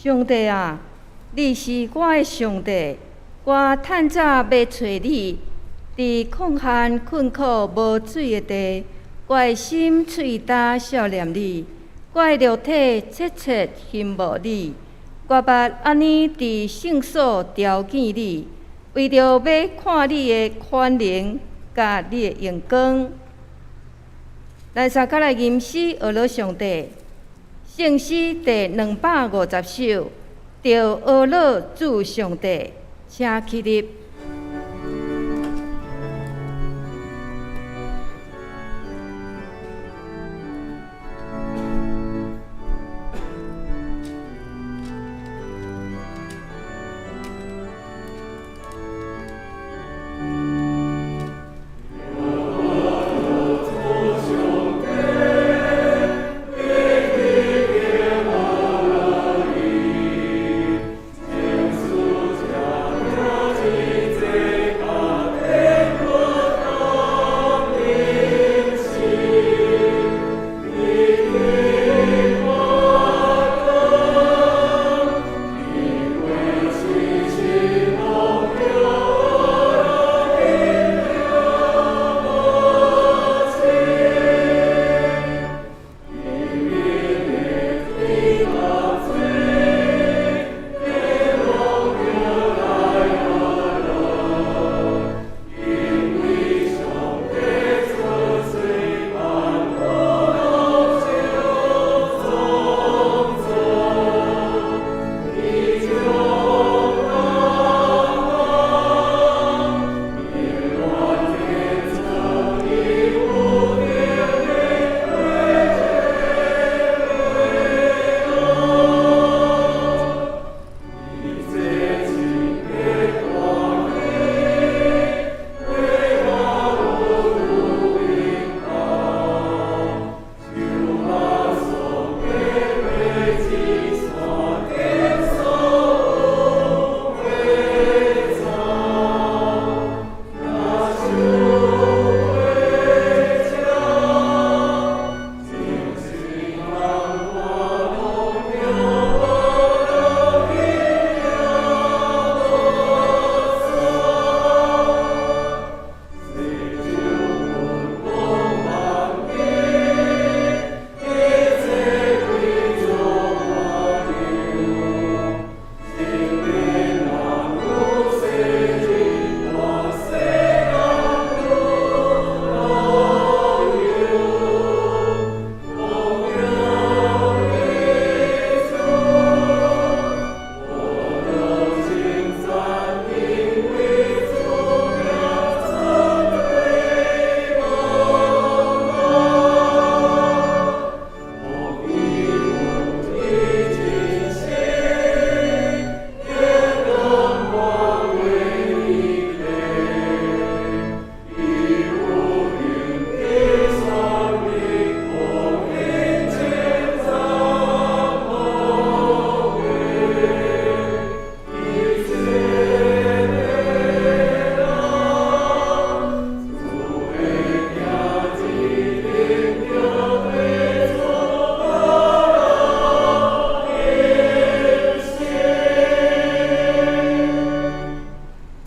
上帝啊，你是我的上帝，我趁早要找你。伫空闲困苦无水的地，我的心喙焦想念你，我的肉体切切羡慕你。我捌安尼伫圣所朝见你，为着要看你的宽容甲你的荣光。咱三甲来吟诗学罗上帝，圣诗第250首，着学罗主上帝，请起立。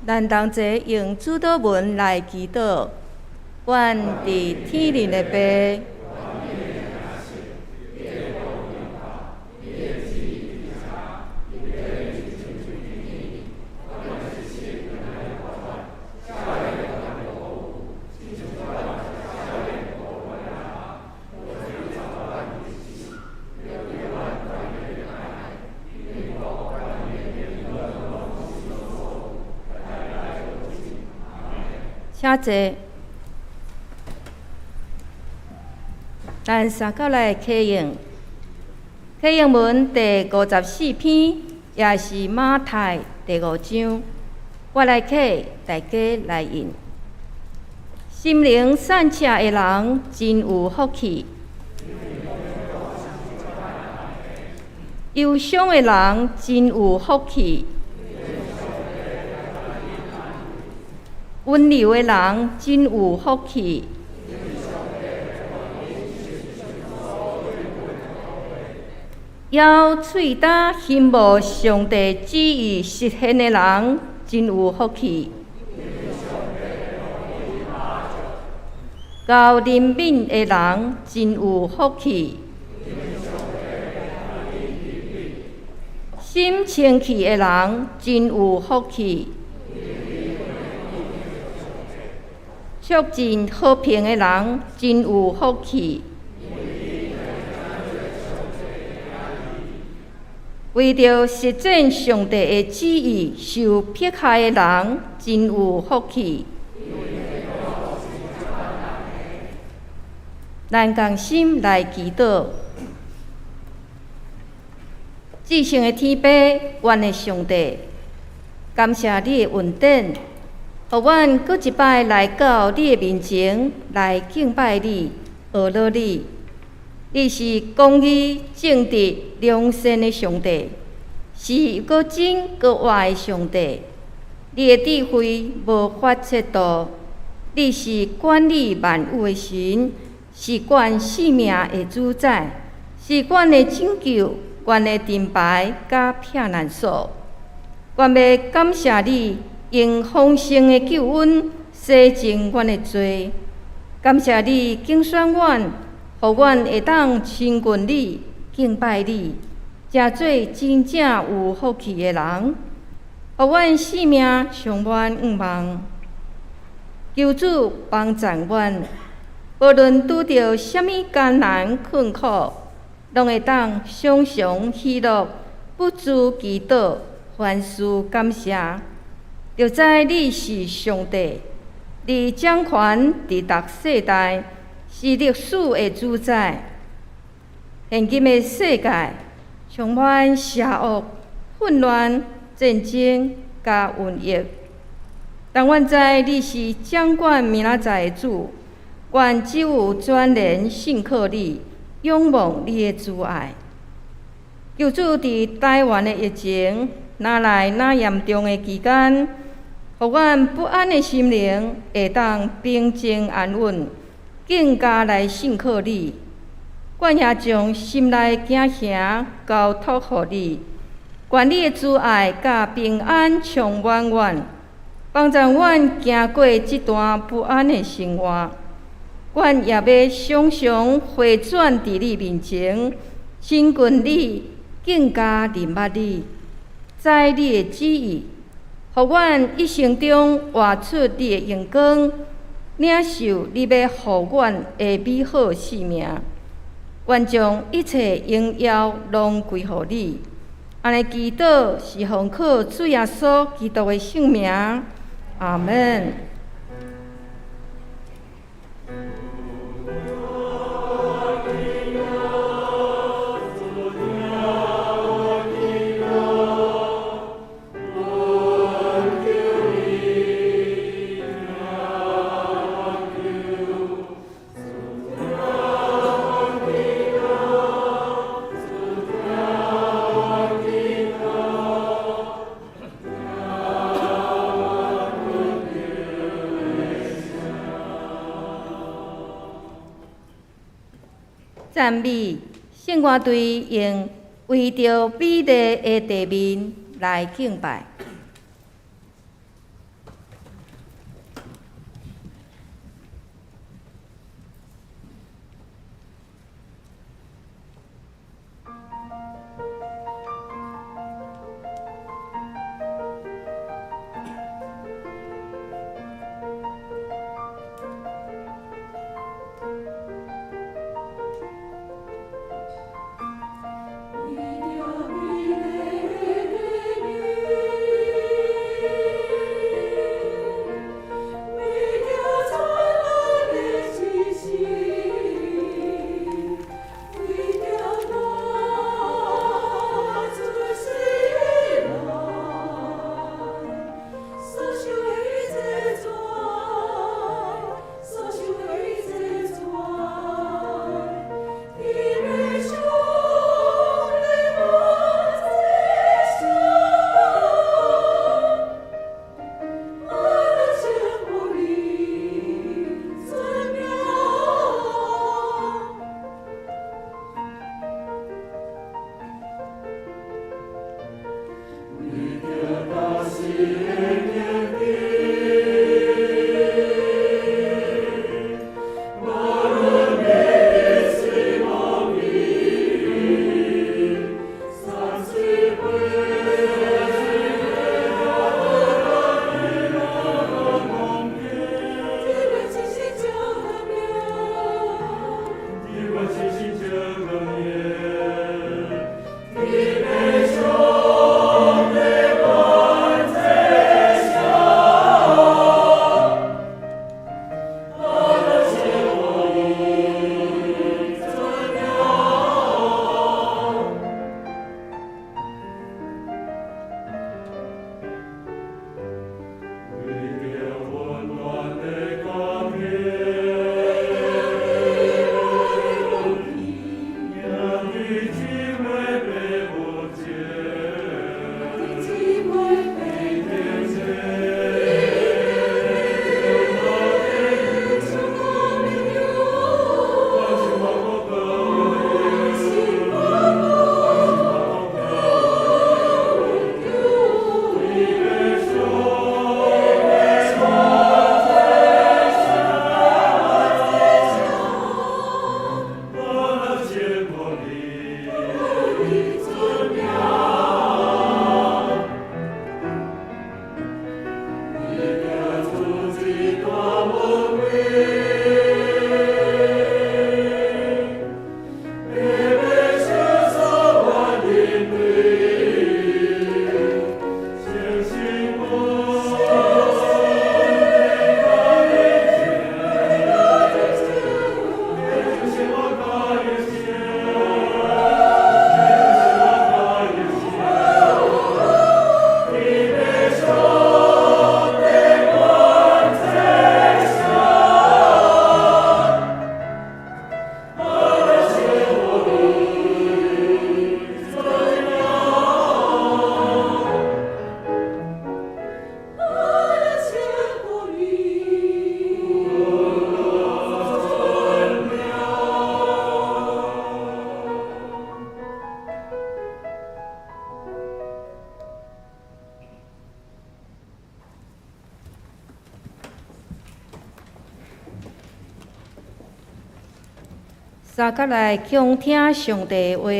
咱同齐用主祷文来祈祷，愿伫天灵的父。请坐，咱三角来启用。启用文第54篇，也是马太第5章。我来启，大家来引。心灵善车的人真有福气，忧伤的人真有福气。温柔的人真有福气，要喙焦心无上帝旨意实现的人，真有福气。交怜悯的人，真有福气。心清气的人，真有福气。促进和平的人，真有福气。为着实践上帝的旨意受迫害的人，真有福气。咱同心来祈祷。至圣的天父，愿的上帝，感谢你的恩典，互阮搁一摆来到你的面前来敬拜你、学乐你。你是公义、正直、良善的上帝，是又真又活的上帝。你的智慧无法测度，你是管理万有的神，是管生命的主宰，是阮的拯救、阮的盾牌甲避难所。阮要感谢你，用丰盛的救恩洗净阮的罪。感谢你拣选阮，互阮会当亲近你、敬拜你，成做真正有福气的人，互阮生命充满愿望。求主帮助阮，无论拄着什么艰难困苦，拢会当常常喜乐，不住祈祷，凡事感谢。就知你是上帝，你掌权伫逐世代，是历史的主宰。现今的世界充满邪恶、混乱、战争甲瘟疫，但阮知你是掌管明仔载的主，阮只有全然信靠你，仰望你的慈爱。求主伫台湾的疫情哪来哪严重的期间，互阮不安的心灵会当平静安稳，更加来信靠你。阮也将心内惊吓交托互你，愿你的慈爱甲平安充满阮，帮助阮行过这段不安的生活。阮也要常常回转伫你面前，亲近你，更加认捌你，知你的旨意，互阮一生中活出你的荣光，领受你要互阮的美好生命。愿将一切荣耀拢归乎你。安尼祈祷是奉靠主耶稣基督的圣名，阿门。赞美圣乐队用为着美丽的地面来敬拜。三角来倾听上帝的话，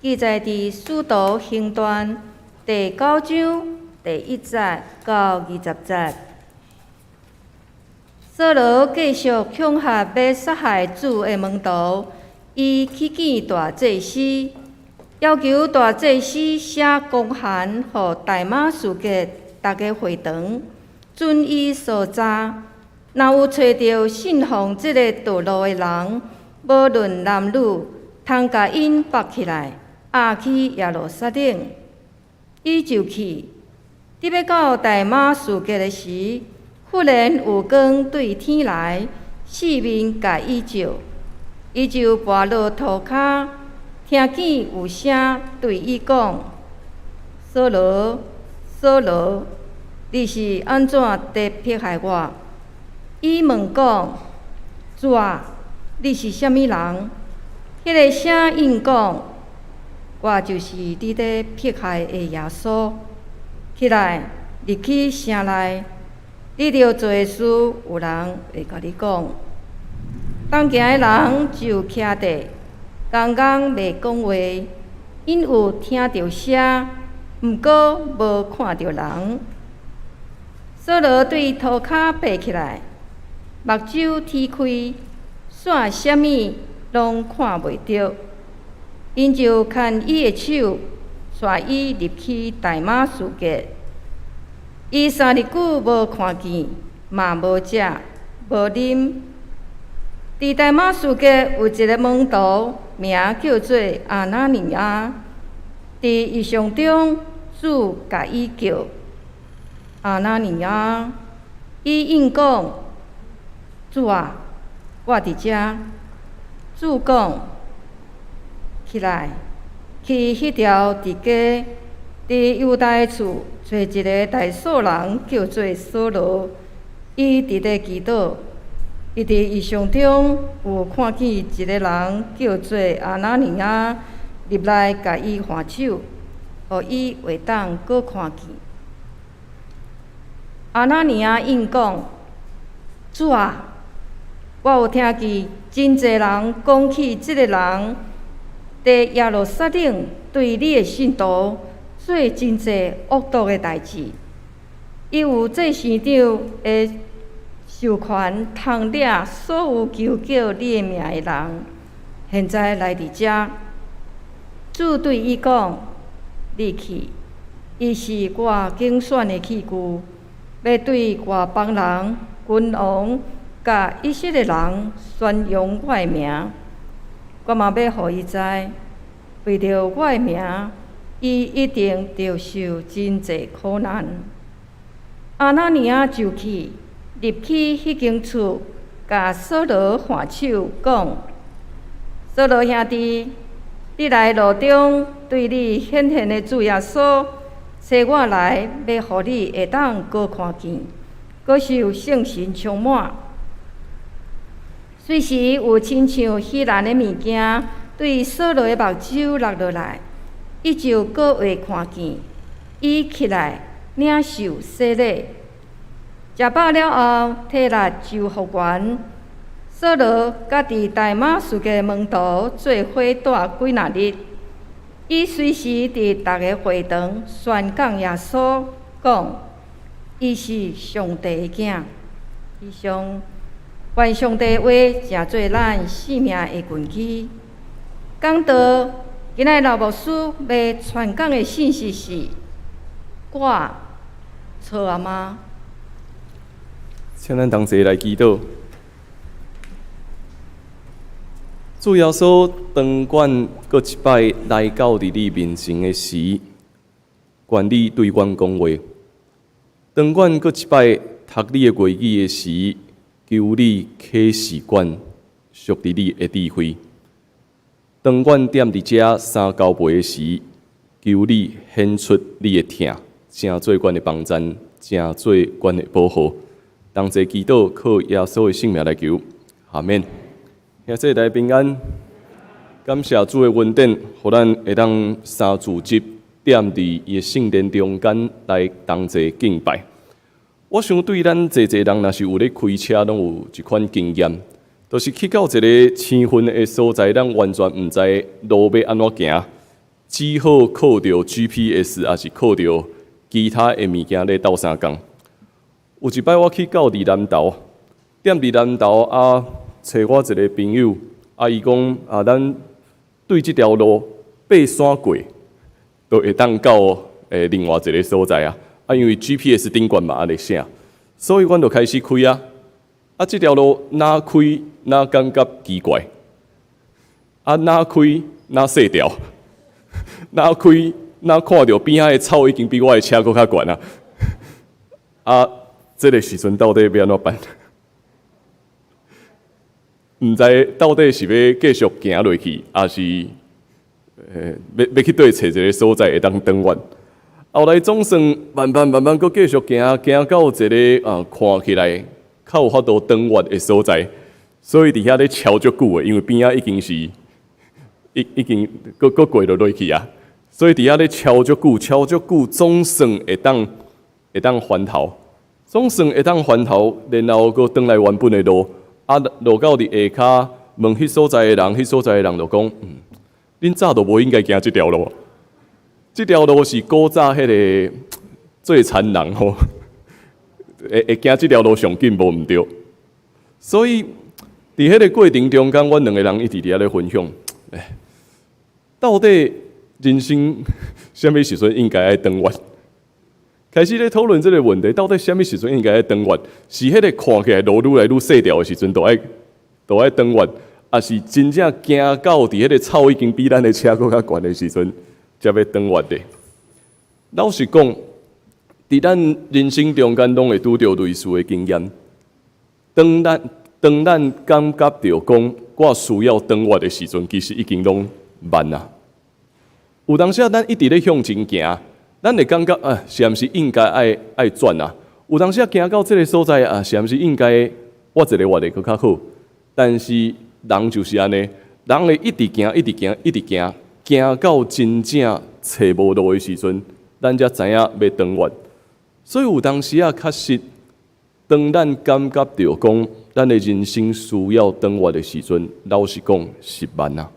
记载伫《使徒行传》第9章第1节到20节。扫罗继续恐吓要杀害主的门徒，伊去见大祭司，要求大祭司写公函予大马士革大家会堂，准伊搜查。若有找到信奉即个道路的人，无论男女，通甲因绑起来，押去耶路撒冷。伊就去，伫要到大马士革的时，忽然有光对天来，四面甲伊照，伊就跋落涂骹，听见有声对伊讲：“扫罗，扫罗，你是安怎地迫害我？”伊问讲：“主啊，你是啥物人？”迄个声音讲：“我就是你咧迫害的耶稣。起来，入去城内，你着做的事，有人会甲你讲。”当行的人就徛地，刚刚袂讲话，因有听着声，毋过无看着人。扫罗对涂骹爬起来，目睭天开，煞啥物拢看袂着。因就牵伊的手，带伊入去大马士革。伊3日久无看见，嘛无食，无啉。伫大马士革有一个门徒，名叫做阿那尼亚。伫异象中，主甲伊叫阿那尼亚，伊应讲：“主啊，我伫遮。”主讲：“起来，去迄条伫家伫犹大的厝，找一个大数人，叫做扫罗。伊伫咧祈祷。伊伫异象中有看见一个人，叫做阿那尼亚，入来甲伊还手，互伊会当搁看见。”阿那尼亚应讲：“主啊，我有听见真侪人讲起即个人伫耶路撒冷对你的信徒做真侪恶毒的代志。伊有做县长的授权，通掠所有求叫你的名的人，现在来伫遮。主对伊讲：“你去，伊是我竞选的器具，要对外邦人、君王、甲以色列人宣扬我的名。我嘛要互伊知，为着我的名，伊一定着受真济苦难。”阿那尼亚就去，入去迄间厝，甲扫罗换手讲：“扫罗兄弟，你来路中对你显现的主耶稣，找我来，要互你会当高看见，阁受圣神充满。随时有亲像彼然的物件对扫罗的目睭落落来，伊就阁会看见。伊起来领受洗礼，食饱了后，体力就复原。扫罗甲伫大马士革门徒做伙住几若日，伊随时伫逐个会堂宣讲耶稣，讲伊是上帝的囝。以上，愿上帝话成做咱生命的根基。讲道今仔老牧师要传讲的信息是：我错啊吗？请咱同齐来祈祷。主耶稣，当阮搁一摆来到伫你面前的时，愿你对阮讲话；当阮搁一摆读你的话语的时，求你启示阮属于你的智慧；当阮踮伫遮三交陪的时，求你显出你的疼，成做阮的帮衬，成做阮的保护。同齐祈祷，靠耶稣的性命来求，阿免。兄弟大平安，感谢主的恩典，互咱会当三自集踮伫伊的圣殿中间来同齐敬拜。我想对咱侪人，若是有咧开车，拢有一款经验，就是去到一个青云的所在，咱完全毋知路要安怎行，只好靠着 GPS， 还是靠着其他的物件咧斗相共。有一摆我去到伫南投，踮伫南投啊，找我一个朋友，伊讲咱对即条路爬山过，就会当到另外一个所在啊。因为 GPS 顶悬嘛安尼写，所以阮就开始开啊。即条路哪开哪感觉奇怪，哪开哪细条，哪开哪看到边仔的草已经比我的车搁较悬啊！这个时阵到底要安怎办？毋知到底是要继续行落去，还是要去对找一个所在会当转弯？后来总算慢慢搁继续行到一个看起来较有法度转弯的所在，所以伫遐咧超足久的，因为边仔已经是已经搁过落去啊，所以伫遐咧超足久，总算会当翻头。总算会当翻头，然后搁转来原本的路，路到伫下骹，问迄所在的人，就讲，恁早都无应该行即条路，即条路是古早迄个最残人吼，会行即条路上紧无毋对。所以伫迄个过程中间，阮两个人一直伫遐咧分享，到底人生什么时阵应该爱转弯？开始咧讨论这个问题，到底什么时阵应该爱转弯？是迄个看起来路愈来愈细条的时阵，都爱转弯，还是真正行到伫迄个草已经比咱的车搁较悬的时阵，才要转弯的？老实讲，伫咱人生中间拢会拄到类似的经验。当咱感觉到讲我需要转弯的时阵，其实已经拢慢啊。有当时咱一直咧向前行。咱会感觉是毋是应该爱转啊？有当时行到这个所在是毋是应该我一个活得搁较好？但是人就是安尼，人会一直行到真正找无路的时阵，咱才知影要转弯。所以有当时确实，当咱感觉到讲咱的人生需要转弯的时阵，老实讲是慢啊。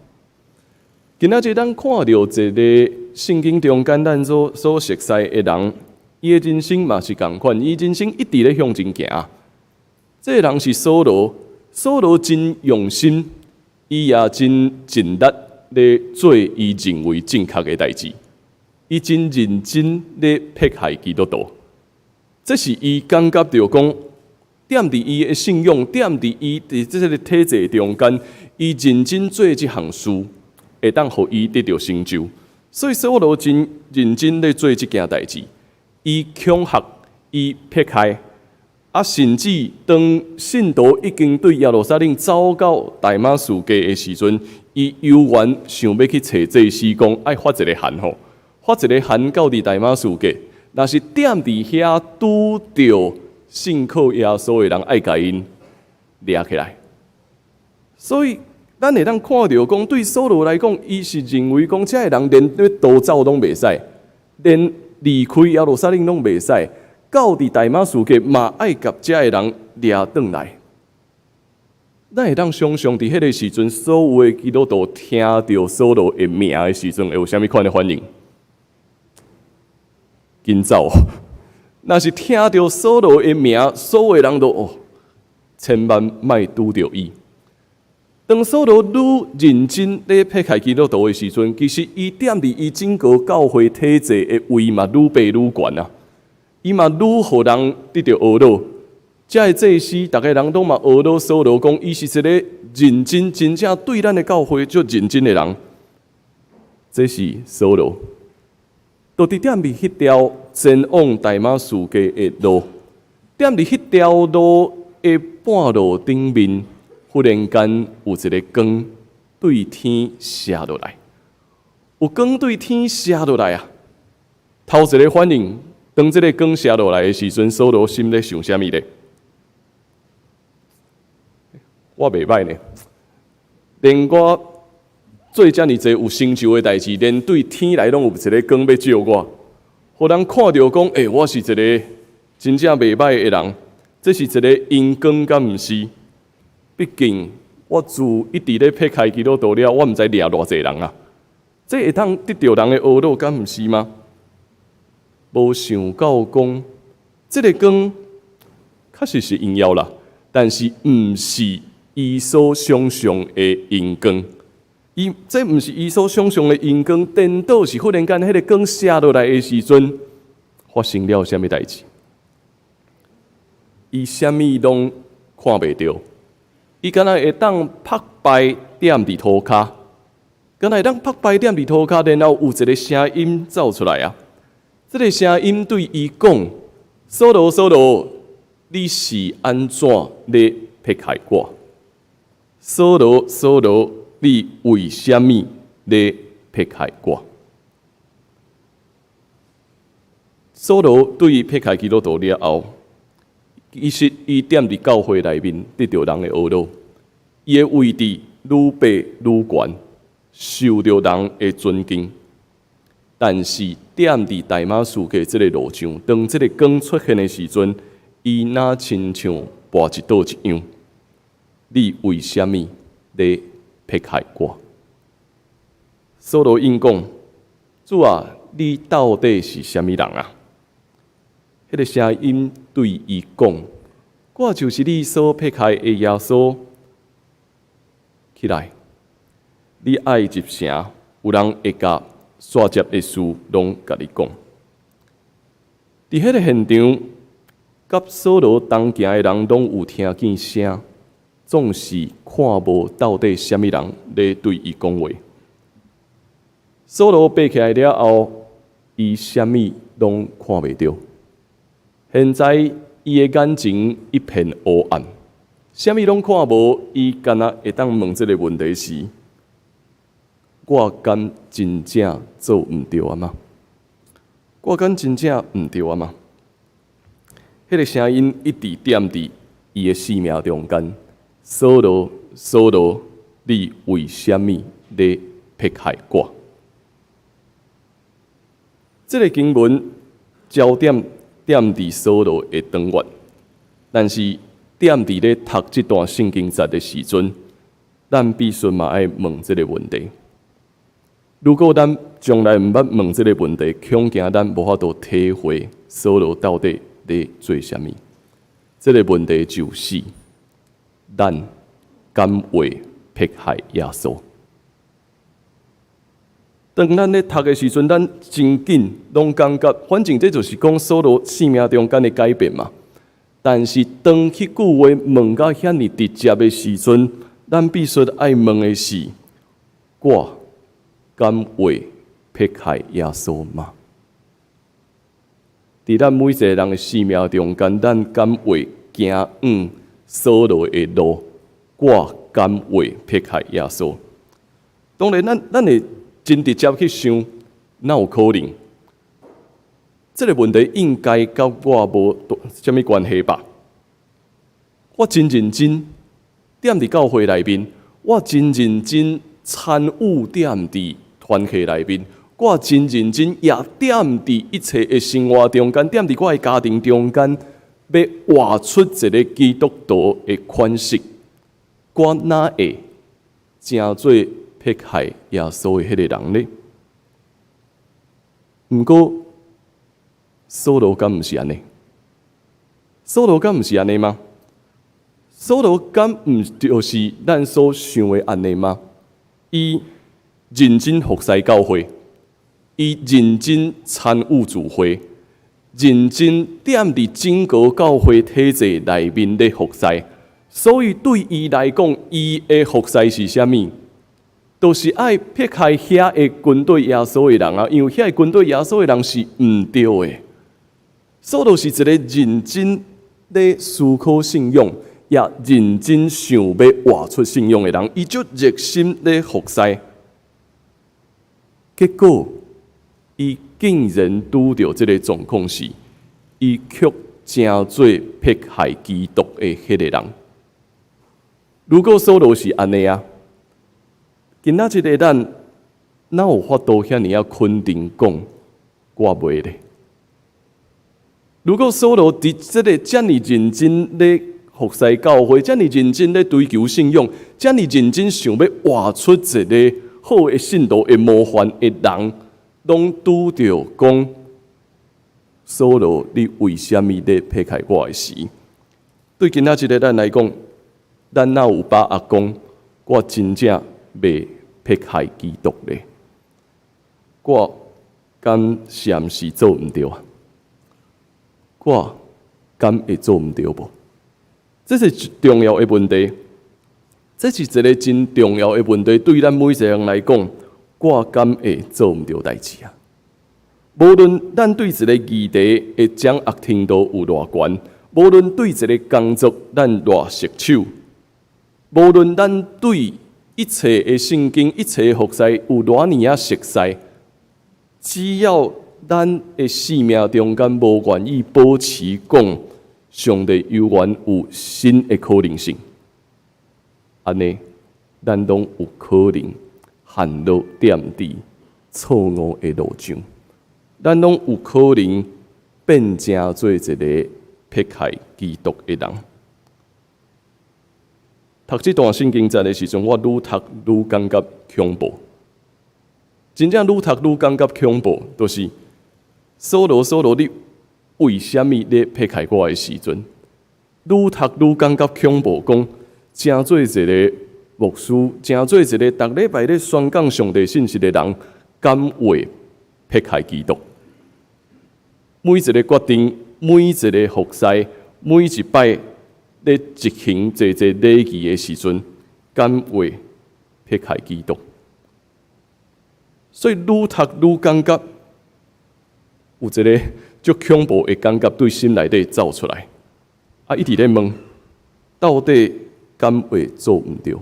今仔日咱看到一个圣经中间咱所熟悉的人，伊的人生嘛是同款，伊人生一直咧向前行。这个人是扫罗真用心，伊也真尽力，咧做伊认为正确的代志，伊真认真咧迫害基督徒。这是伊感觉到讲，踮伫伊的信仰，踮伫伊伫这个体制中间，伊认真做这项事，会当互伊得到成就。所以扫罗真认真咧做这件代志，伊恐吓，伊迫害，甚至当信徒已经对耶路撒冷走到大马士革的时阵，伊犹原想要去找祭司，讲爱发一个函吼，发一个函到伫大马士革。若是踮伫遐拄着信靠耶稣的人，爱甲因掠起来。所以，咱会当看到讲，对扫罗来讲，伊是认为讲，这个人连要逃走拢袂使，连离开耶路撒冷拢袂使，到伫大马士革嘛爱甲这个人掠转来。咱会当想象伫迄个时阵，所有的基督徒听到扫罗的名的时阵，会有啥物款的反应？紧走！若是听到扫罗的名，所有人都千万莫拄着伊。当扫罗愈认真咧迫害基督徒的时阵，其实伊踮伫伊整个教会体制的位嘛愈爬愈悬啊！伊嘛愈互人得到懊恼。这个祭司，逐个人都嘛懊恼扫罗，讲伊是一个认真、真正对咱的教会足认真的人。这是扫罗。就伫踮伫迄条前往大马士革的路，踮伫迄条路的半路顶面，忽然间有一个光对天射落来，有光对天射落来啊！头一个反应，当这个光射落来的时阵，扫罗心咧想啥物咧？我袂歹呢，连我做遮尔济有成就的代志，连对天来拢有一个光要照我，互人看到讲，我是一个真正袂歹的人，这是一个因光，敢毋是？毕竟我自一直咧迫害基督徒了，我毋知掠偌济人啊，这会当得到人的懊恼，敢毋是吗？无想到讲，这个光确实是荣耀啦，但是毋是伊所想象的阴光。这毋是伊所想象的阴光，颠倒是忽然间迄个光射落来的时阵，发生了啥物代志？伊啥物拢看袂到，伊敢若会当拍败踮伫涂骹，敢若会当拍败踮伫涂骹，然后有一个声音走出来啊！这个声音对伊讲：“扫罗，扫罗，你是安怎咧迫害我？扫罗，扫罗。”你为什么咧迫害我？扫罗对迫害基督徒了后，其实伊踮伫教会内面得到人的懊恼，伊的位置愈爬愈悬，受到人的尊敬。但是踮伫大马士革这个路上，当这个光出现的时阵，伊若亲像跋一倒一样。你为什么咧迫害我？扫罗应讲：“主啊，你到底是啥物人啊？”迄个声音对伊讲：“我就是你所迫害的耶稣。起来，你爱入城，有人会甲刷接的事拢甲你讲。”伫迄个现场，甲扫罗同行的人拢有听见声。总是看无到底什么人咧对伊讲话。扫罗爬起来了后，伊什么拢看袂到。现在伊的眼睛一片黑暗，什么拢看无。伊敢若会当问这个问题是：我敢真正做毋对啊吗？我敢真正毋对啊吗？迄个声音一直踮伫伊的生命中间。扫罗，扫罗，你为什么咧迫害我？这个经文焦点踮伫扫罗的长远，但是踮伫咧读这段圣经节的时阵，咱必须嘛爱问这个问题。如果咱从来毋捌问这个问题，恐惊咱无法度体会扫罗到底咧做啥物。这个问题就是：咱敢会迫害耶稣？当咱咧读的时阵，咱真紧拢感觉，反正这就是讲扫罗生命中间的改变嘛。但是当迄句话问到遐尼直接的时阵，咱必须爱问的是：我敢会撇开耶稣吗？伫咱每一个人的生命中间，咱敢会行扫罗的路？我敢会撇开耶稣？当然，咱会真直接去想，哪有可能？这个问题应该甲我无什么关系吧？我真认真踮伫教会内面，我真认真参与踮伫团契内面，我真认真也踮伫一切的生活中间，踮伫我的家庭中间，要活出一个基督徒的款式，我哪会真做撇开耶稣的迄个人呢？毋过，扫罗敢毋是安尼？扫罗敢毋是安尼吗？扫罗敢毋就是咱所想的安尼吗？伊认真服侍教会，伊认真参与聚会，认真踮伫整个教会体制内面的服侍。所以对伊来讲，伊的服侍是啥物？就是爱撇开遐个军队耶稣的人啊，因为遐个军队耶稣的人是毋对的。扫罗是一个认真咧思考信仰，也认真想要活出信仰的人，伊就热心咧服侍。结果，伊竟然拄到这个状况是，伊却真做撇害基督的迄个人。如果扫罗是安尼啊，今仔日的咱哪有法度遐尼啊肯定讲我袂咧？如果扫罗伫这个遮尔认真咧服侍教会，遮尔认真咧追求信仰，遮尔认真想要活出一个好的信徒的模范的人，拢拄着讲扫罗，你为什么咧撇开我的时？对今仔日的咱来讲，咱哪有把握讲我真正袂撇开基督咧？我敢暂时做毋对啊？我敢会做毋对无？这是重要的问题，这是一个真重要的问题。对咱每一个人来讲，我敢会做毋对代志啊？无论咱对一个议题的掌握程度有偌悬，无论对一个工作咱偌熟手，无论咱对一切的圣经、一切的服侍有偌尼啊熟悉，只要咱的生命中间无愿意保持讲，上帝永远有新的可能性，安尼咱拢有可能陷落踮伫错误的路上，咱拢有可能变成做一个撇开基督的人。读这段圣经节的时阵，我愈读愈感觉恐怖，真正愈读愈感觉恐怖，就是扫罗，你为什么咧撇开我的时阵？愈读愈感觉恐怖，讲真做一个牧师，真做一个逐礼拜咧宣讲上帝信息的人，敢会撇开基督？每一个决定，每一个服侍，每一摆咧执行这礼仪的时阵，敢会撇开基督？所以愈读愈感觉有一个足恐怖的感觉对心内底走出来，啊，一直咧问，到底敢会做毋对？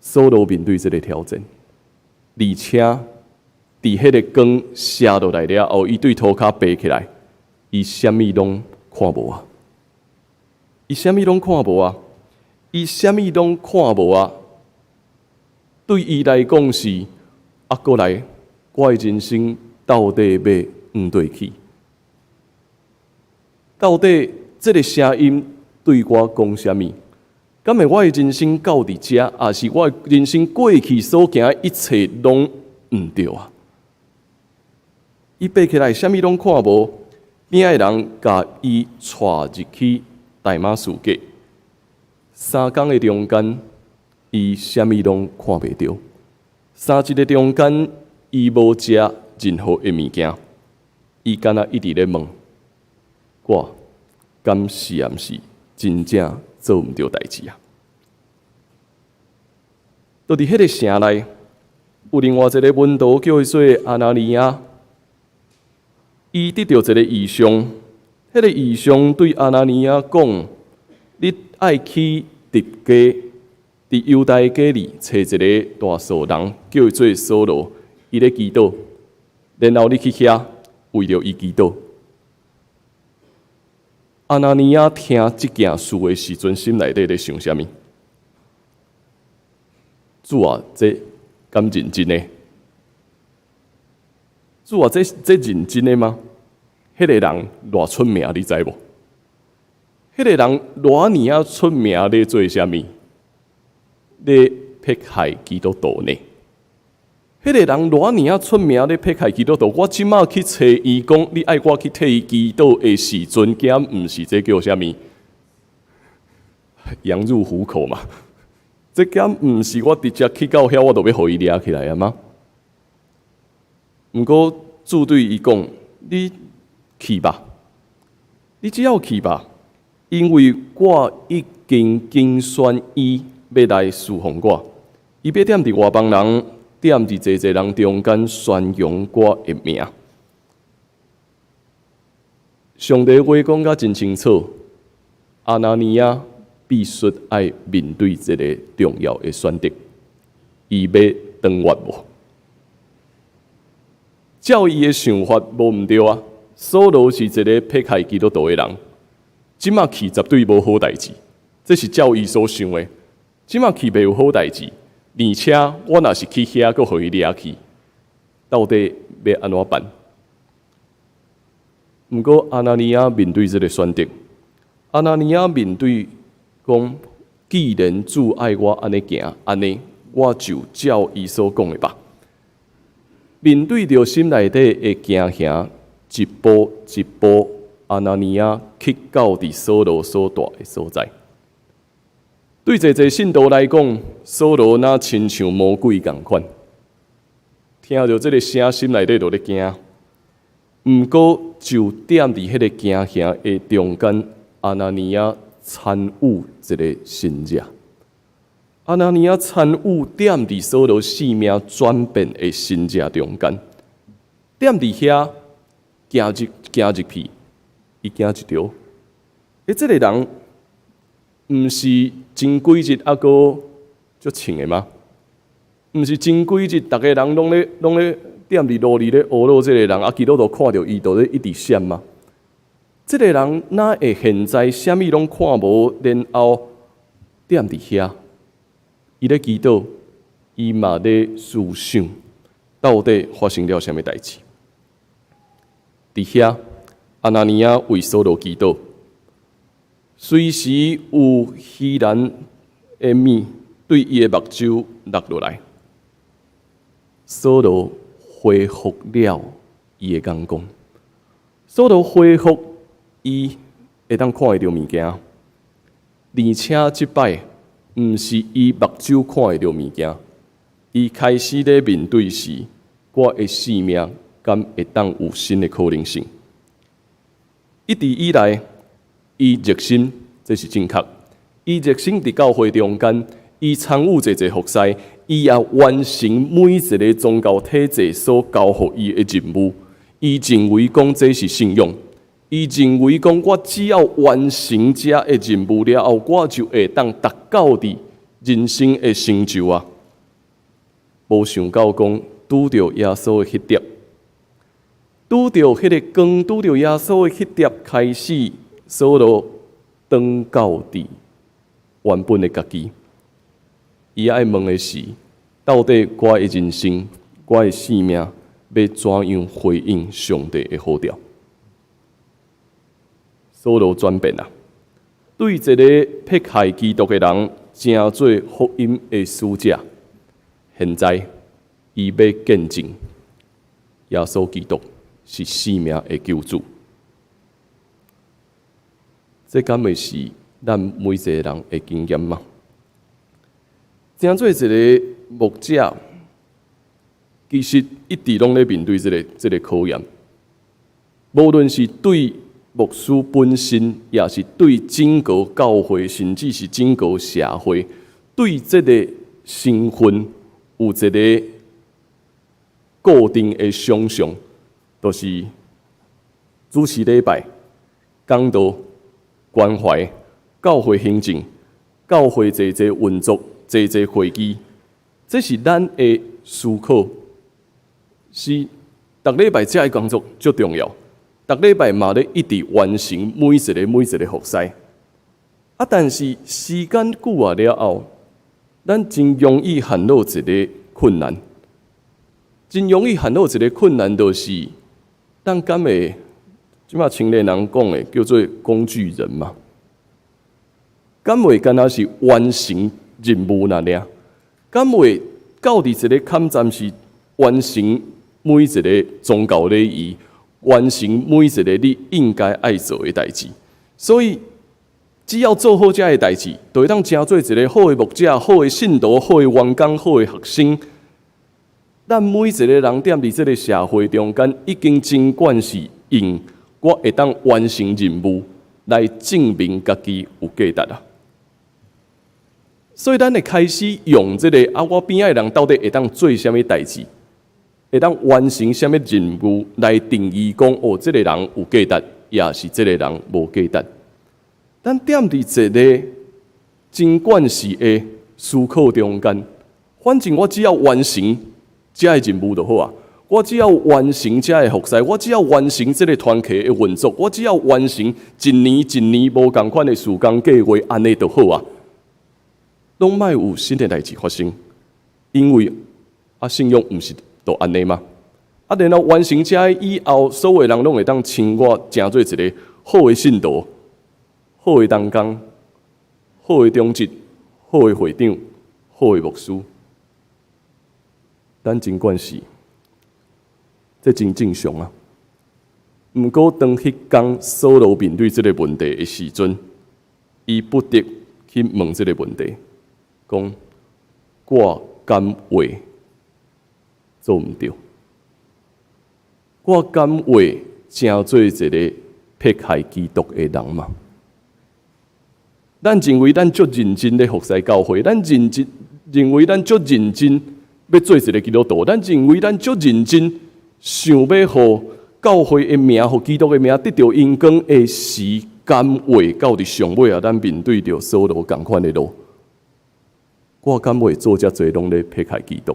扫罗面对这个挑战，而且伫迄个光射落来了后，伊对涂骹爬起来，伊啥物拢看无啊！伊啥物拢看无啊！伊啥物拢看无啊！对伊来讲是啊，过来，我的人生到底要往对去？到底这个声音对我讲啥物？敢会我的人生到伫遮，还是我的人生过去所行的一切拢毋对啊？伊爬起来，啥物拢看无，边仔人甲伊带入去大马士革。3天的中间，伊啥物拢看袂到。三日的中间，伊无食任何的物件，伊敢若一直咧问我，敢是毋是真正做毋着代志啊？就伫迄个城内，有另外一个门徒叫伊做阿拿尼亚，伊得到一个异象，迄个异象对阿拿尼亚讲：你爱去直街，伫犹太街里找一个大数人，叫伊做扫罗，伊咧祈祷，然后你去遐为着伊祈祷。阿拿尼亚听即件事的时阵，心内底咧想啥物？主啊，这敢认真的？主啊，这认真的吗？迄个人偌出名，你知无？迄个人偌尼啊出名咧做啥物？咧迫害基督徒呢？迄个人偌尼啊出名咧迫害基督徒，我即马去找伊讲，你爱我去替伊祈祷的时阵，竟毋是这叫啥物？羊入虎口嘛？这敢毋是我直接去到遐，我就要互伊抓起来啊吗？毋过主对伊讲：你去吧，你只要去吧，因为我已经竞选伊要来侍奉我，伊要踮伫外邦人，踮伫济人中间宣扬我的名。上帝话讲甲真清楚，阿拿尼亚必须爱面对一个重要的选择，伊要当冤无？照伊的想法无毋对啊！扫罗是一个迫害基督徒的人，即马去绝对无好代志，这是照伊所想的。即马去袂有好代志，而且我若是去遐，佫互伊掠去，到底要安怎办？毋过阿拿尼亚面对这个选择，阿拿尼亚面对讲，既然主爱我安尼行，安尼我就照伊所讲的吧。面对着心内底的惊吓，一步一步，阿拿尼亚去到伫扫罗所住的所在。对这信徒来讲，扫罗那亲像魔鬼共款，听到这个声，心内底就咧惊。毋过就踮伫迄个惊吓的中间，阿拿尼亚参与一个新者。阿拿尼亚参与踮伫扫罗性命转变的新者中间，踮伫遐行入去，伊行一条。这个人毋是前几日还阁足穿的吗？毋是前几日逐个人拢咧踮伫路里咧学咯，这个人基督徒看到伊就咧一直闪吗？这个人哪会现在啥物拢看无，然后踮伫遐？伊咧祈祷，伊嘛咧思想，到底发生了啥物代志？伫遐，阿拿尼亚为扫罗祈祷，随时有希然的米对伊的目睭落落来，扫罗恢复了伊的眼光，扫罗恢复伊会当看会到物件，而且即摆。毋是伊目睭看会到物件，伊开始咧面对是我的性命，敢会当有新的可能性。一直以来，伊热心，这是正确。伊热心伫教会中间，伊参与这服侍，伊也完成每一个宗教体制所交予伊的任务。伊认为讲这是信用。伊认为讲，我只要完成这的任务了后，我就会当达到伫人生的成就啊！无想到讲，拄着耶稣的迄碟，拄着迄个光，拄着耶稣的迄碟开始，扫罗转到伫原本的家己。伊爱问的是，到底我的人生，我的性命，要怎样回应上帝的呼召？扫罗转变啊，对一个迫害基督的人，成做福音的使者。现在，伊要见证耶稣基督是生命的救主。这敢会是咱每一个人的经验吗？正做一个牧者，其实一直拢咧面对这个考验，无论是对牧师本身，也是对整个教会，甚至是整个社会，对这个身份有一个固定的想象，就是主持礼拜、讲道、关怀、教会行政、教会坐运作、坐会议，这是咱的思考，是逐礼拜这个工作最重要。逐礼拜嘛咧一直完成每一个服侍，但是时间久啊了后，咱真容易陷入一个困难，真容易陷入一个困难，就是咱敢会即马青年人讲的叫做工具人嘛，敢会干那是完成任务那俩，敢会到伫一个坎站是完成每一个宗教礼仪。完成每一个你应该爱做的代志，所以只要做好这个代志，就会当成做一个好的牧者、好的信徒、好的员工、好的学生。咱每一个人踮伫这个社会中间，已经尽管是用我会当完成任务来证明家己有价值啊。所以咱会开始用这个我边仔的人到底会当做啥物代志？会当完成什么任务来定义讲这个人有价值，也是这个人无价值。咱踮伫一个真管是的思考中间，反正我只要完成这个任务就好啊。我只要完成这个服侍，我只要完成这个团契的运作，我只要完成一年无共款的时间计划，安尼就好啊。拢莫有新的代志发生，因为信用毋是。都安尼嘛？然后完成这以后，所有人拢会当称我成做一个好的信徒、好的同工、好的中职、好的会长、好的牧师。咱尽管是，这真正常啊。毋过当迄天扫罗面对这个问题的时阵，伊不得去问这个问题，讲我敢为？做毋对，我敢为成做一个迫害基督的人吗？咱认为咱足认真咧服侍教会，咱认为咱足认真要做一个基督徒，咱认为咱足认真想要互教会的名、互基督的名得到荣光的时，敢为到伫上尾啊，咱面对着扫罗共款的路，我敢为做遮侪拢咧迫害基督？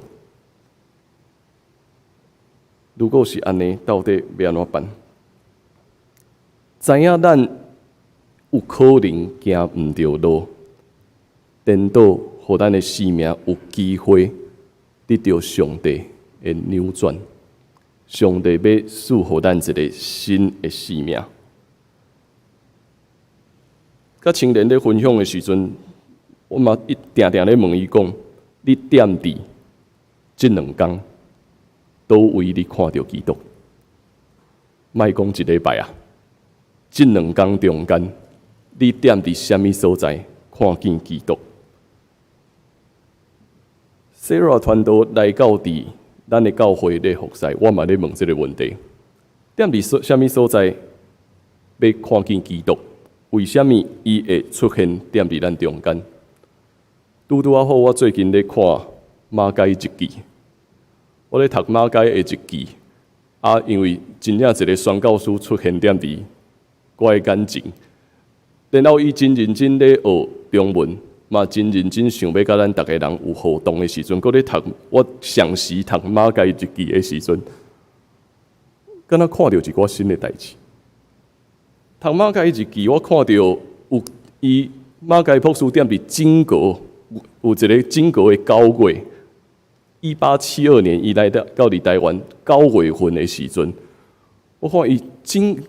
如果是安尼，到底要安怎办？知影咱有可能行毋对路，颠倒，互咱的生命有机会得到上帝的扭转。上帝要赐予咱一个新的生命。甲青年咧分享的时阵，我嘛定定咧问伊讲：你踮伫这2天？倒位你看到基督，莫讲一礼拜啊！这2天中间，你踮伫什么所在看见基督？Sarah 传道来到伫咱的教会咧服侍，我嘛咧问这个问题：踮伫什么所在要看见基督？为什么伊会出现踮伫咱中间？拄啊好，我最近咧看马偕日记。我咧读马偕的日记，因为真正一个宣教师出现踮伫我的眼前，然后伊真认真咧学中文，嘛真认真想要甲咱逐个人有互动的时阵，搁咧读我详时读马偕日记的时阵，敢若看到一寡新的代志。读马偕日记，我看到有伊马偕博士踮伫整个有一个整个的9月。1872年以来到台湾9月份的时阵，我看伊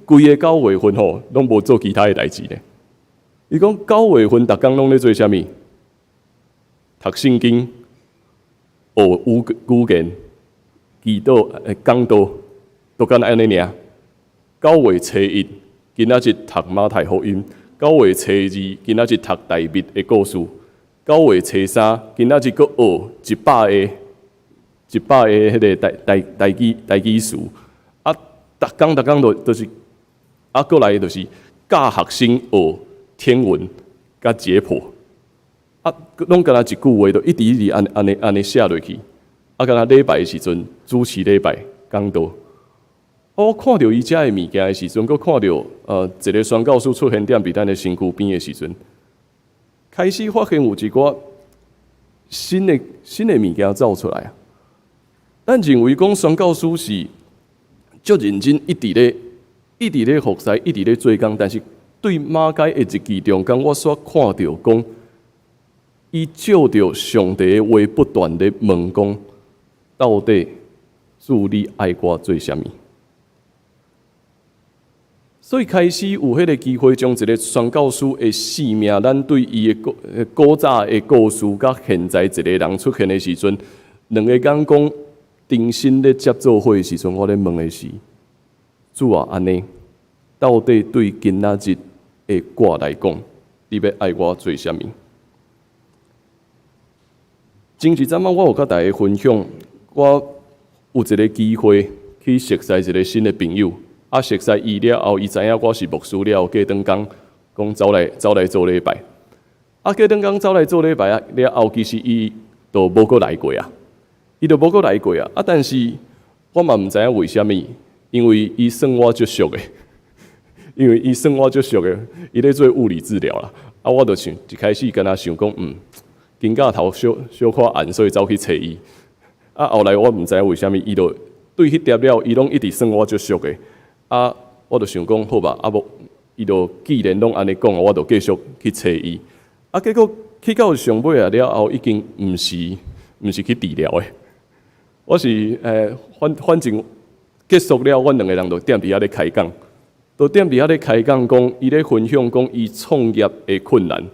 规个9月份吼，拢无做其他的代志咧。伊讲9月份逐工拢咧做啥物？读圣经、学语言、祈祷、讲道，都干安尼尔。9月初1，今仔日读马太福音；9月初2，今仔日读大卫的故事；9月初3，今仔日搁学100个100个迄个代志词，啊，逐工就是啊，过来就是教学生学天文甲解剖，啊，拢敢若一句话，就一直安尼写落去，啊，敢若礼拜的时阵主持礼拜讲道。我看到伊遮的物件的时阵，佮看到一个宣教师出现踮伫咱的身躯边的时阵，开始发现有一寡新的物件走出来啊！咱认为讲宣教师是足认真，一直咧服侍，一直咧做工，但是对马街的日记中间，我所看到讲，伊照着上帝的话不断咧问讲，到底主你爱我做啥物？所以开始有迄个机会，将一个宣教师的生命，咱对伊的古早的故事，甲现在一个人出现的时阵，两个讲讲重新咧接做伙的时阵，我咧问的是：主啊，安尼到底对今仔日的我来讲，你要爱我做啥物？前一阵仔我有甲大家分享，我有一个机会去熟悉一个新的朋友。啊，熟悉伊了后，伊知影我是牧师了后，过顿工讲走来做礼拜。啊，过顿工走来做礼拜啊，了后其实伊都无过来过啊，啊，但是我嘛毋知影为虾米，因为伊算我足俗的，伊咧做物理治疗啦。啊，我就想一开始跟他想讲，肩胛头小可暗，所以走去找伊。啊，后来我毋知影为虾米，伊就对迄点了，伊拢一直算我足俗的。啊，我就想讲好吧，啊无，伊就既然拢安尼讲，我就继续去找伊。啊，结果去到上尾啊了后，已经毋是去治疗的。我是反正结束了，阮两个人就踮伫遐咧开讲，讲伊咧分享讲伊创业的困难，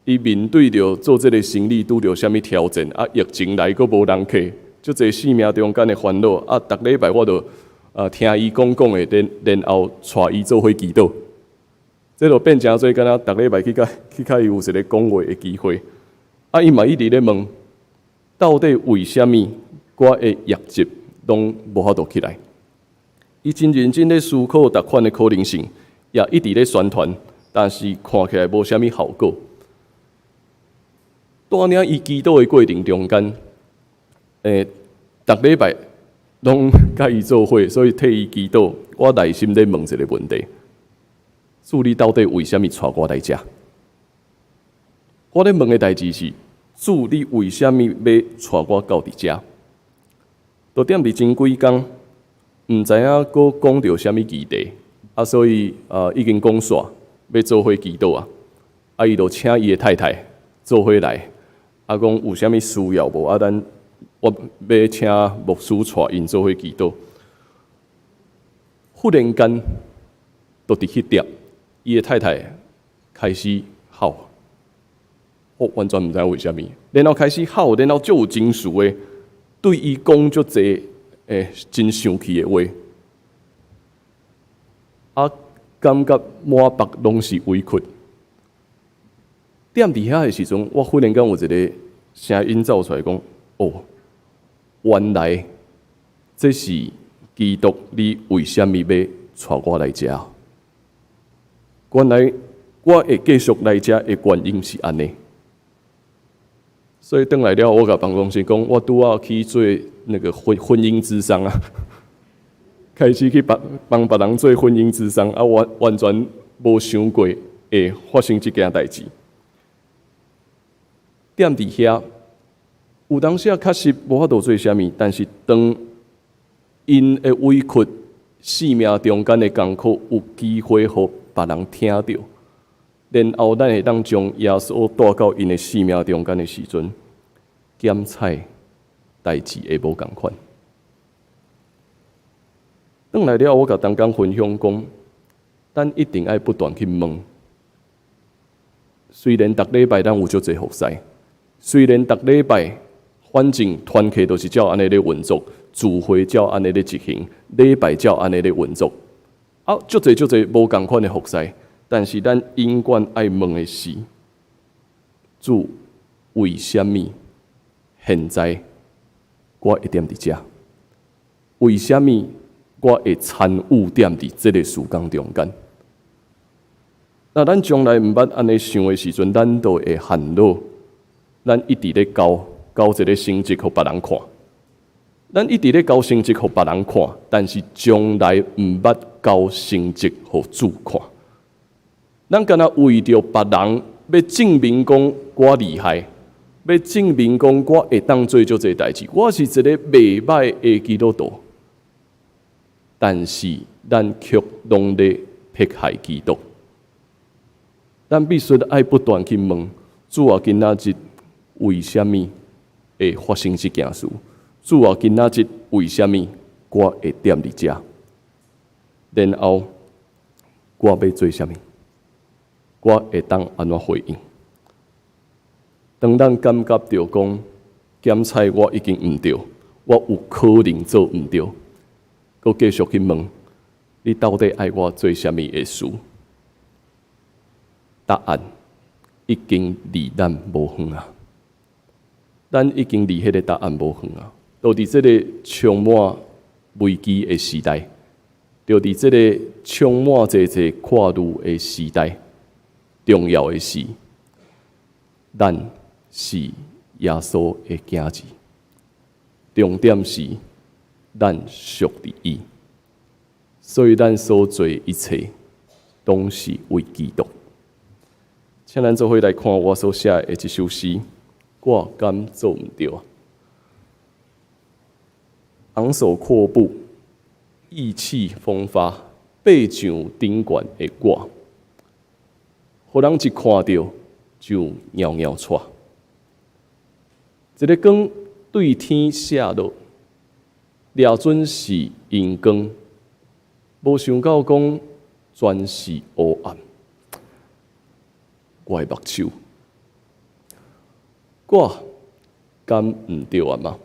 伊面对着做这个生意拄着啥物挑战，啊，疫情来佫无人客，足侪生命中间的烦恼。啊，逐礼拜我就听伊讲的，然后带伊做伙祈祷，这就变成做敢若逐礼拜去甲伊有一个讲话的机会。啊，伊嘛一直咧问，到底为虾米我的业绩拢无法度起来？伊真认真咧思考逐款的可能性，也一直咧宣传，但是看起来无虾米效果。带领伊祈祷的过程中间，逐礼拜拢甲伊做伙，所以替伊祈祷。我内心咧问一个问题：主你到底为虾米带我来遮？我咧问的代志是：主你为虾米要带我到伫遮？都踮伫前几工，毋知影佫讲着虾米议题，啊，所以已经讲煞要做伙祈祷啊。啊，伊就请伊的太太做伙来，啊，讲有虾米需要无？啊，我要请牧师带因做伙祈祷。忽然间，就伫迄点，伊的太太开始哭，我完全毋知为虾米，然后开始哭，然后就有情绪的对伊讲足侪真生气的话，啊，感觉满腹拢是委屈。踮伫遐的时阵，我忽然间有一个声音走出来讲：哦，原来这是基督，你为什么要带我来遮？原来我会继续来遮的原因是安尼。所以转来了，我甲办公室讲，我拄好去做那个婚姻咨商啊，开始去帮别人做婚姻咨商啊，完全无想过会发生这件代志。踮伫遐，有当时啊确实无法度做啥物，但是当因的委屈、生命中间的艰苦有机会互别人听到，然后咱会当将耶稣带到因的生命中间的时阵，检采代志会无共款。转来了，我甲同工分享讲，咱一定爱不断去问。虽然逐礼拜咱有足侪服侍，虽然逐礼拜反正团契都是照安尼咧运作，聚会照安尼咧执行，礼拜照安尼咧运作，啊，足侪无共款的服侍。但是咱永远爱问的是：主为什么现在我会踮伫遮？为什么我会参与踮伫这个事工中间？那咱将来毋捌安尼想的时阵，咱就会烦恼。咱一直咧交一个成绩互别人看，咱一直咧交成绩互别人看，但是将来毋捌交成绩互主看。咱敢若为着别人要证明讲我厉害，要证明讲我会当做足这代志，我是一个袂歹的基督徒，但是咱却拢咧迫害基督。咱必须爱不断去问主啊，今仔日为什么会发生这件事？主啊，今仔日为什么我会踮伫遮？然后我要做什么？我会当安怎回应？当咱感觉到讲检测我已经毋对，我有可能做毋对，佮继续去问你到底爱我做什么的事？答案已经离咱无远啊！咱已经离迄个答案无远啊！就伫这个充满危机的时代，就伫这个充满侪跨度的时代，重要的是，咱是耶稣的囝子。重点是，咱属于伊，所以咱所做一切，都是为基督。请咱做伙来看我所写的这首诗，我敢做毋对？昂首阔步，意气风发，爬上顶悬的我，互人一看到就袅袅喘。一个光对天射落，掠准是荧光，无想到讲全是黑暗。我的目睭，我敢毋对啊嘛？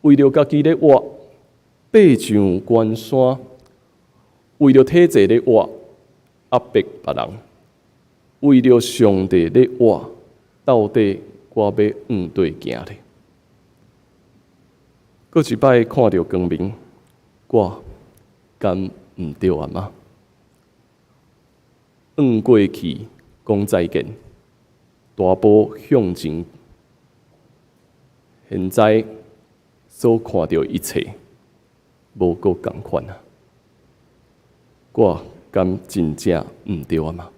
为着家己咧活，爬上关山；为着体制咧活，压迫别人；为着上帝咧活，到底我要往对行咧？搁一摆看到光明，我敢毋对啊嘛？往过去讲再见，大步向前。现在所看到一切，无够共款啊！我敢真正毋对啊嘛？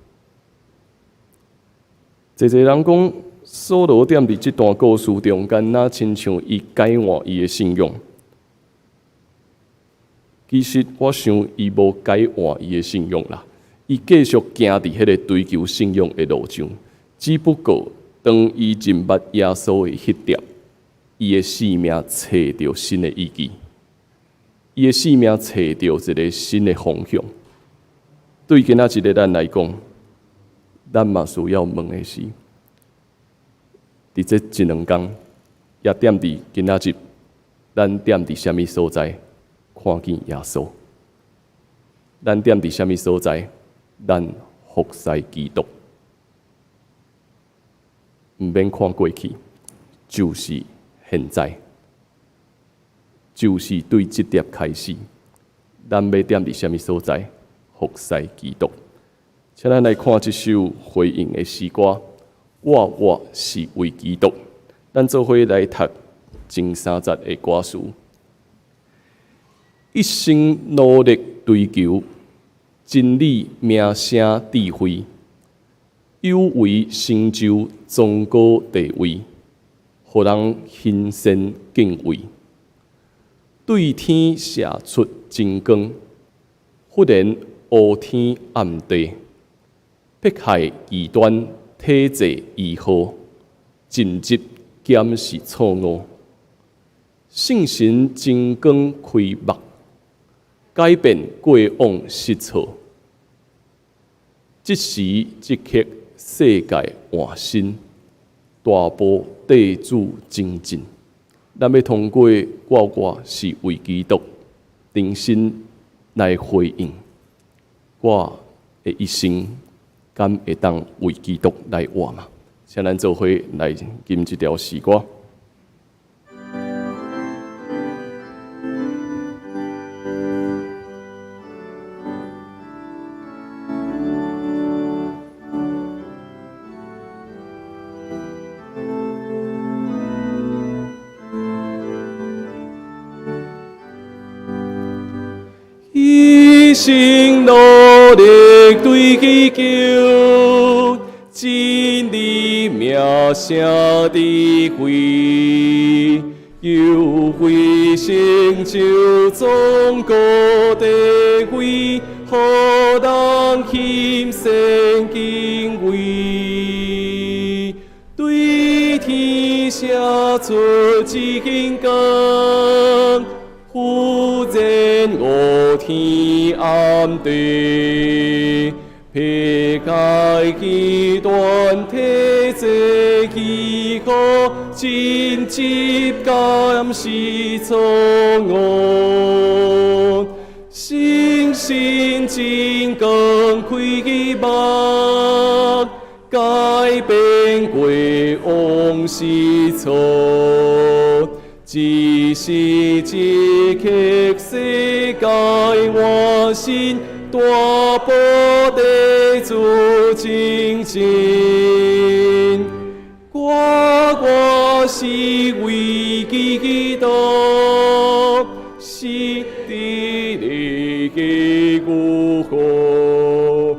侪人讲，扫罗踮伫这段故事中间，那亲像伊改换伊的信仰。其实我想，伊无改换伊的信仰啦。伊继续行伫迄个追求信仰的路上，只不过当伊认捌耶稣的迄点，伊的生命找到新的意义，伊的生命找到一个新的方向。对今仔日的咱来讲，咱嘛需要问的是：伫这一两天，也踮伫今仔日，咱踮伫什么所在看见耶稣？咱踮伫什么所在？咱服侍基督，毋免看过去，就是现在，就是对这点开始。咱要踮伫什么所在服侍基督？请咱来看这首回应的诗歌。我是为基督。咱做伙来读前30个歌词。一生努力追求。真理、名声、智慧，有为成就崇高地位，互人欣羡敬畏。对天射出真光，忽然乌天暗地，迫害异端，体制异好，尽职检视错误。圣神真光开目，改变过往失错。即时即刻，世界换新，大步地主精进。咱要通过我是为基督，重新来回应我的一生，敢会当为基督来活嘛？请咱做伙来吟一条诗歌。一生努力对祈求，真理渺小智慧，有慧成就总高地位，互人心生敬畏。对天写出一根光，忽然五天暗地，撇开极端体制起苦，真执甘是错误。星星真光开目，改变过往是错。只是一刻世界换新，大步地做精进。我是为基督，是伫你的辜负。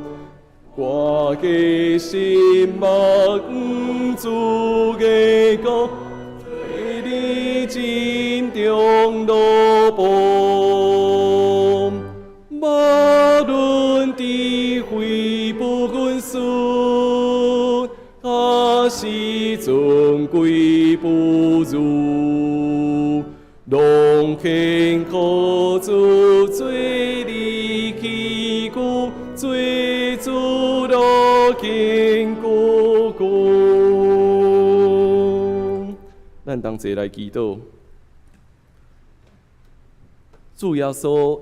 我的心目主的国。心中路步，无论智慧不允许，还是尊贵不如，拢肯靠主最力祈求，最主路坚固固。咱同齐来祈祷。主耶稣，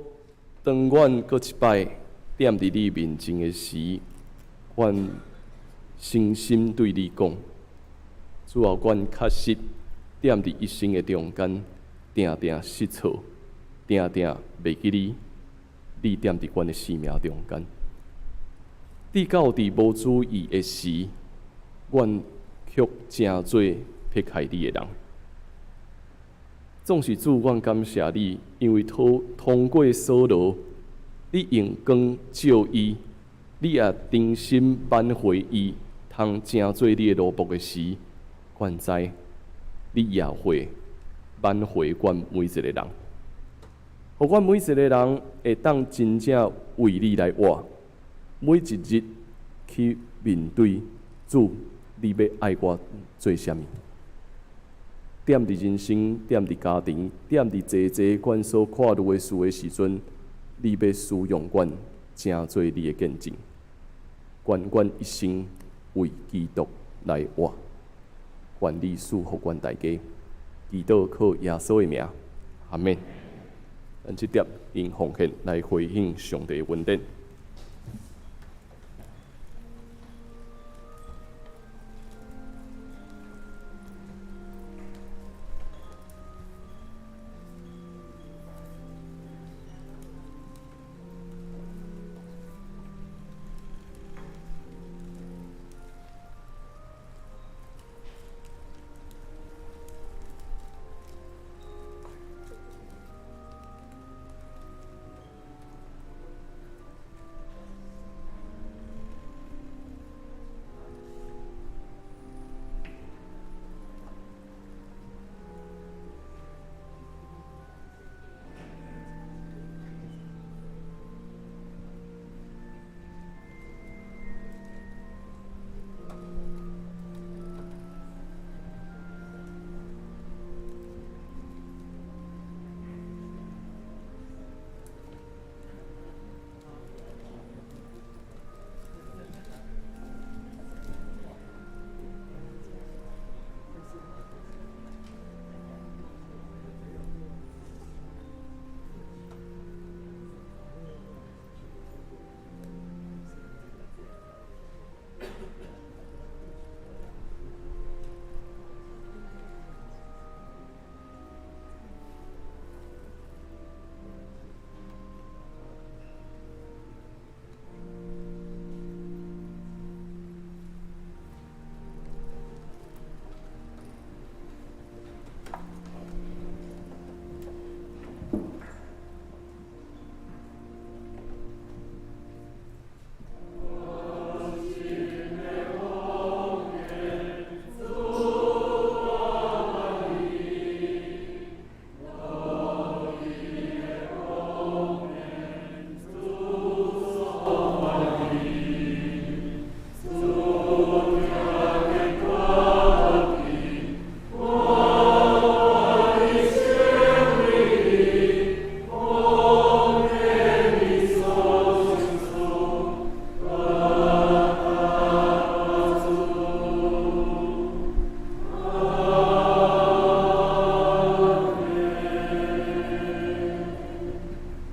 当阮搁一摆踮伫你面前的时，阮诚心对你讲，主啊，阮确实踮伫一生的中间，定定失错，定定袂记你踮伫阮的生命中间。你到伫无注意的时，阮却真做撇开你的人。总是主，阮感谢你，因为通过扫罗，你用光照伊，你也真心挽回伊，通正做你的奴仆的时，阮知你也会挽回阮每一个人，互阮每一个人会当真正为你来活，每一日去面对主，你要爱我做啥物？踮伫人生，踮伫家庭，踮伫济济阮所看到的事的时阵，你要使用阮，成做你的见证。阮一生为基督来活，愿你赐福阮大家。祈祷靠耶稣的名，阿门。咱即碟用奉献来回应上帝的恩典。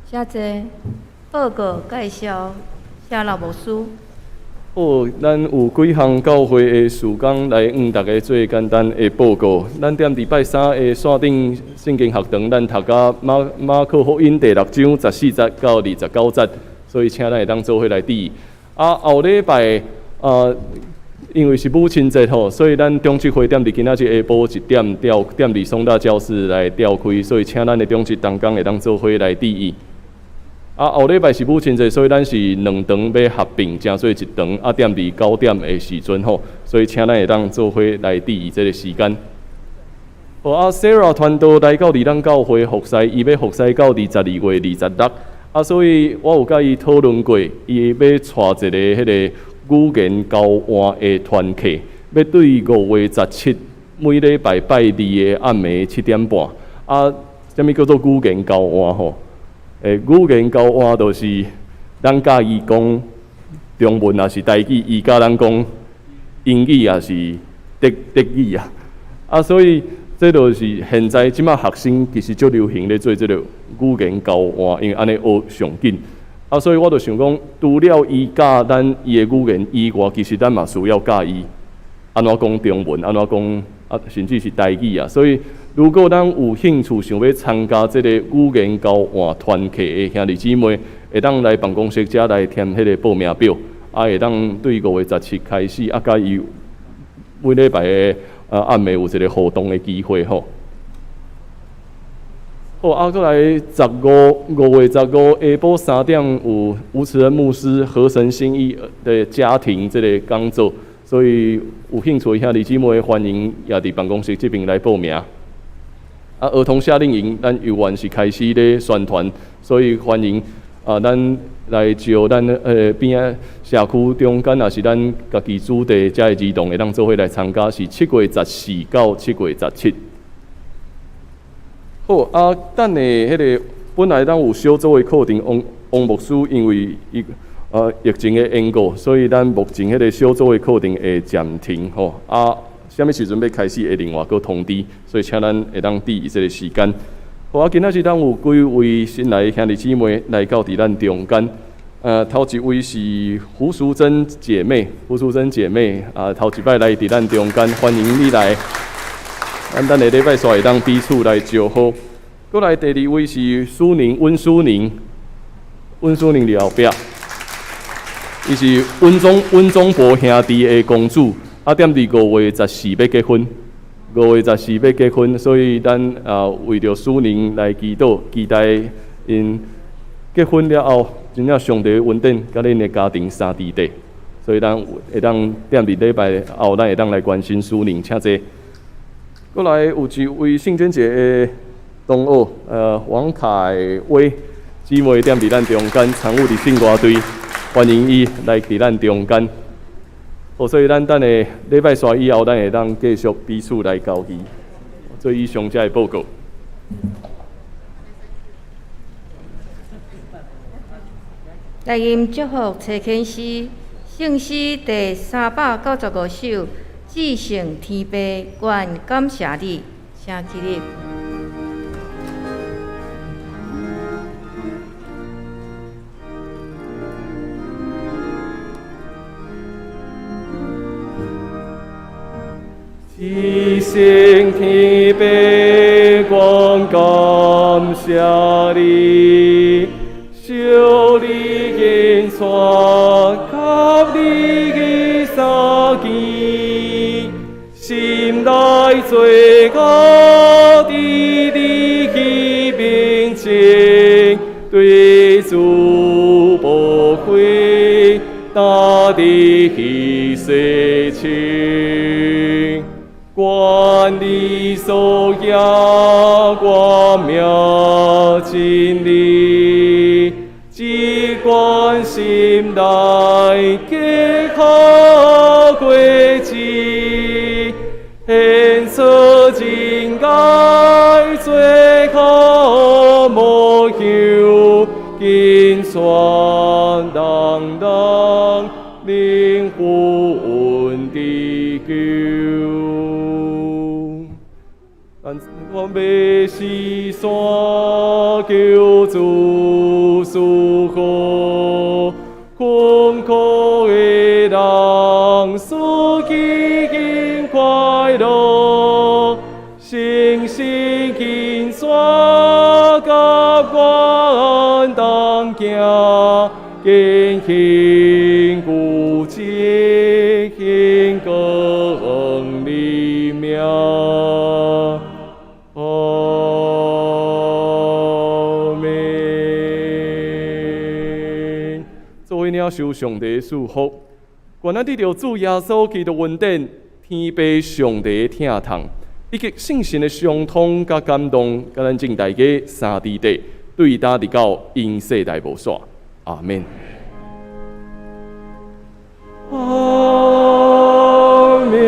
谢谢。报告介绍，谢老牧师。好，咱有几项教会的事工来大家做简单的报告。咱踮伫拜三的线顶圣经学堂，咱读到马可福音第6章14节到29节，所以请咱会当做伙来滴。后礼拜因为是母亲节吼，所以咱中职会踮伫今仔日下晡1点踮伫松大教室来召开，所以请咱的中职同工会当做伙来滴伊。后礼拜是母亲节，所以咱是2堂要合并，正做1堂，踮伫9点的时阵吼，所以请咱会当做伙来滴伊这个时间。好，Sarah 团队来到咱教会服侍，伊要服侍到22月26。所以我有甲伊讨论过，伊要带一个迄个语言交换的团课，要对5月17每礼拜拜2的暗暝7点半。什么叫做语言交换吼？语言交换就是咱甲伊讲中文也是台语，伊甲咱讲英语也是德语啊。所以这就是现在即马学生其实足流行咧做这个语言交换，因为安尼学上紧。所以我就想讲，除了伊教咱伊的语言以外，其实咱嘛需要教伊安怎讲中文，安怎讲甚至是台语啊。所以如果咱有兴趣想要参加这个语言交换团课的兄弟姊妹，会当来办公室遮来填迄个报名表，会当对5月17开始，甲伊每礼拜的暗暝有一个互动的机会吼。好，再来5月15下晡3点有吴慈恩牧师合神心意的家庭这个讲座，所以有兴趣的兄弟姊妹欢迎也伫办公室这边来报名。儿童夏令营咱幼园是开始咧宣传，所以欢迎咱来招咱边仔社区中间，也是咱家己主地遮的儿童会当做伙来参加，是7月14到7月17。好等下迄个本来咱有小组的课程，王牧师因为疫情的缘故，所以咱目前迄个小组的课程会暂停吼。什么时阵要开始会另外搁通知，所以请咱会当注意这个时间。好今仔日咱有几位新来的兄弟姊妹来到伫咱中间。头一位是胡淑珍姐妹，头一摆来伫咱中间，欢迎你来。咱等下礼拜煞会当彼此来招呼。过来第2位是温淑宁伫后壁，伊是温宗博兄弟的公主，踮伫5月14要结婚，所以咱为着淑宁来祈祷，期待因结婚了后，真正上帝稳定，甲恁的家庭3地地，所以咱会当踮伫礼拜后，咱会当来关心淑宁，请坐。过来有一位圣娟节的同学，王凯威姊妹踮伫咱中间，参与伫圣歌队，欢迎伊来伫咱中间。所以咱等下礼拜煞以后，咱会当继续彼此来交谊。做以上遮的报告。来吟祝福册签诗，圣诗第395首。至圣天父，愿感谢你，请起立。至圣天父，愿感谢你，受你恩传，给你的三件。心内最高的你去面前，对主不悔，大地去世情，愿你所要光明真理，只关心内结好轨迹。献出真爱，最可无求，金泉当当，灵魂的救。我要是山。救主属乎，困苦的人属基因快乐，星星金山甲我同行，坚行古迹行更里命。作为领受上帝的祝福，愿咱得到主耶稣基督恩典、天父上帝的疼痛，以及圣神的相通甲感动，甲咱正大家三地地对答直到因世代无煞。阿免。阿免。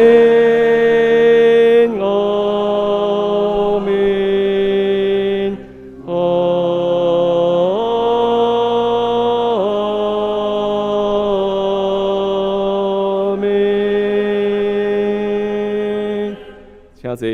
请坐。